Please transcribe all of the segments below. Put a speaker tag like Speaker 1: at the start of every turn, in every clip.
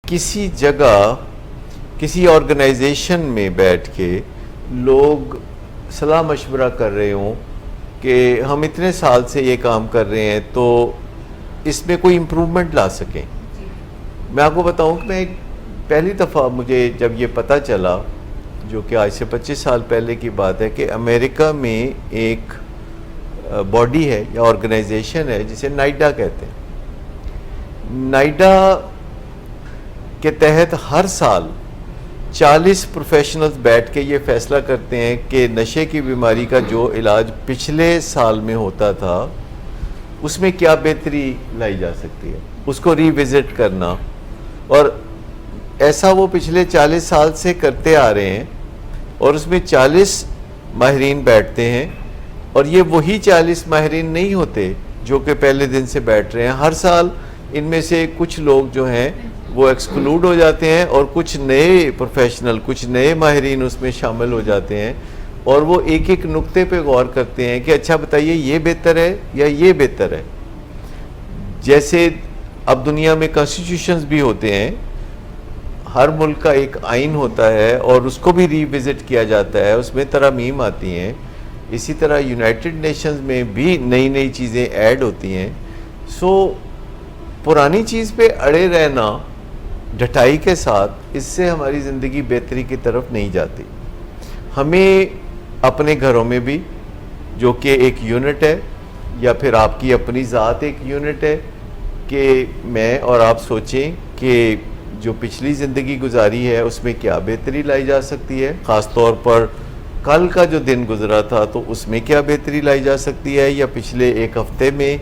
Speaker 1: کسی جگہ کسی آرگنائزیشن میں بیٹھ کے لوگ صلاح مشورہ کر رہے ہوں کہ ہم اتنے سال سے یہ کام کر رہے ہیں تو اس میں کوئی امپرومنٹ لا سکیں. میں آپ کو بتاؤں کہ میں پہلی دفعہ مجھے جب یہ پتہ چلا، جو کہ آج سے 25 سال پہلے کی بات ہے، کہ امریکہ میں ایک باڈی ہے یا آرگنائزیشن ہے جسے نائڈا کہتے ہیں. نائڈا کے تحت ہر سال 40 پروفیشنلز بیٹھ کے یہ فیصلہ کرتے ہیں کہ نشے کی بیماری کا جو علاج پچھلے سال میں ہوتا تھا اس میں کیا بہتری لائی جا سکتی ہے، اس کو ری وزٹ کرنا. اور ایسا وہ پچھلے 40 سال سے کرتے آ رہے ہیں، اور اس میں 40 ماہرین بیٹھتے ہیں، اور یہ وہی 40 ماہرین نہیں ہوتے جو کہ پہلے دن سے بیٹھ رہے ہیں. ہر سال ان میں سے کچھ لوگ جو ہیں وہ ایکسکلوڈ ہو جاتے ہیں، اور کچھ نئے پروفیشنل، کچھ نئے ماہرین اس میں شامل ہو جاتے ہیں، اور وہ ایک ایک نقطے پہ غور کرتے ہیں کہ اچھا بتائیے یہ بہتر ہے یا یہ بہتر ہے. جیسے اب دنیا میں کانسٹیٹیوشنز بھی ہوتے ہیں، ہر ملک کا ایک آئین ہوتا ہے اور اس کو بھی ری وزٹ کیا جاتا ہے، اس میں ترامیم آتی ہیں. اسی طرح یونائٹڈ نیشنز میں بھی نئی نئی چیزیں ایڈ ہوتی ہیں. سو پرانی چیز پہ اڑے رہنا ڈٹائی کے ساتھ، اس سے ہماری زندگی بہتری کی طرف نہیں جاتی. ہمیں اپنے گھروں میں بھی، جو کہ ایک یونٹ ہے، یا پھر آپ کی اپنی ذات ایک یونٹ ہے، کہ میں اور آپ سوچیں کہ جو پچھلی زندگی گزاری ہے اس میں کیا بہتری لائی جا سکتی ہے. خاص طور پر کل کا جو دن گزرا تھا تو اس میں کیا بہتری لائی جا سکتی ہے، یا پچھلے ایک ہفتے میں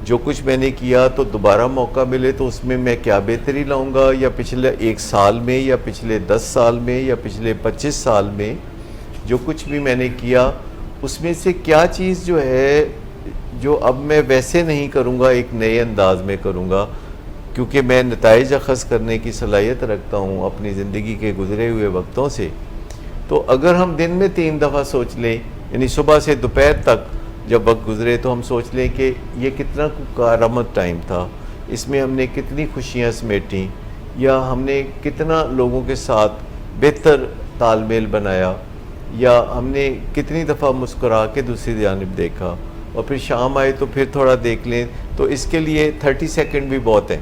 Speaker 1: جو کچھ میں نے کیا تو دوبارہ موقع ملے تو اس میں کیا بہتری لاؤں گا، یا پچھلے ایک سال میں، یا پچھلے 10 سال میں، یا پچھلے 25 سال میں جو کچھ بھی میں نے کیا اس میں سے کیا چیز جو ہے جو اب میں ویسے نہیں کروں گا، ایک نئے انداز میں کروں گا، کیونکہ میں نتائج اخذ کرنے کی صلاحیت رکھتا ہوں اپنی زندگی کے گزرے ہوئے وقتوں سے. تو اگر ہم دن میں 3 دفعہ سوچ لیں، یعنی صبح سے دوپہر تک جب وقت گزرے تو ہم سوچ لیں کہ یہ کتنا کارآمد ٹائم تھا، اس میں ہم نے کتنی خوشیاں سمیٹیں، یا ہم نے کتنا لوگوں کے ساتھ بہتر تال میل بنایا، یا ہم نے کتنی دفعہ مسکرا کے دوسری جانب دیکھا. اور پھر شام آئے تو پھر تھوڑا دیکھ لیں، تو اس کے لیے 30 سیکنڈ بھی بہت ہیں.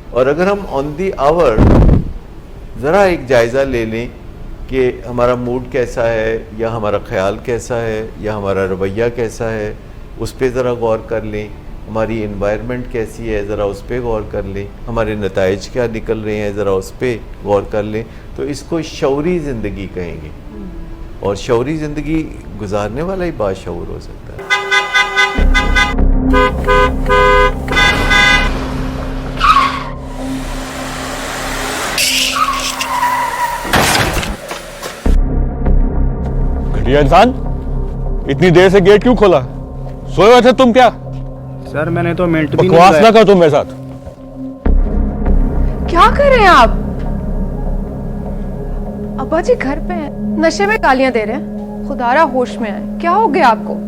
Speaker 1: اور اگر ہم آن دی آور ذرا ایک جائزہ لے لیں کہ ہمارا موڈ کیسا ہے، یا ہمارا خیال کیسا ہے، یا ہمارا رویہ کیسا ہے، اس پہ ذرا غور کر لیں. ہماری انوائرمنٹ کیسی ہے، ذرا اس پہ غور کر لیں. ہمارے نتائج کیا نکل رہے ہیں، ذرا اس پہ غور کر لیں. تو اس کو شعوری زندگی کہیں گے، اور شعوری زندگی گزارنے والا ہی باشعور ہو سکتا ہے.
Speaker 2: گھٹیا انسان، اتنی دیر سے گیٹ کیوں کھولا؟ سوئے ہوئے تھے تم کیا؟
Speaker 3: سر میں نے تو منٹ بھی
Speaker 2: بکواس نہ کر تم میرے ساتھ.
Speaker 4: کیا کر رہے ہیں آپ؟ ابا جی گھر پہ ہیں، نشے میں گالیاں دے رہے ہیں. خدارا ہوش میں آئے، کیا ہو گیا آپ کو؟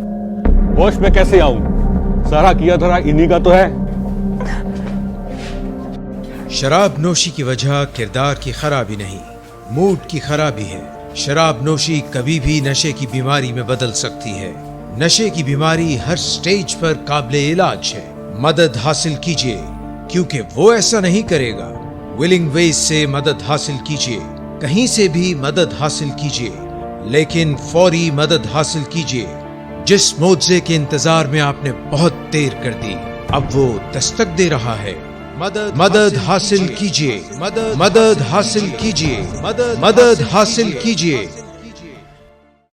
Speaker 2: ہوش میں کیسے آؤں؟ سارا کیا دھرا انہی کا تو ہے.
Speaker 5: شراب نوشی کی وجہ کردار کی خرابی نہیں، موڈ کی خرابی ہے. شراب نوشی کبھی بھی نشے کی بیماری میں بدل سکتی ہے. نشے کی بیماری ہر سٹیج پر قابل علاج ہے. مدد حاصل کیجیے، کیونکہ وہ ایسا نہیں کرے گا. ولنگ ویز سے مدد حاصل کیجیے، کہیں سے بھی مدد حاصل کیجیے، لیکن فوری مدد حاصل کیجیے. جس معجزے کے انتظار میں آپ نے بہت دیر کر دی، اب وہ دستک دے رہا ہے. مدد حاصل کیجیے، مدد حاصل کیجیے، مدد حاصل کیجیے.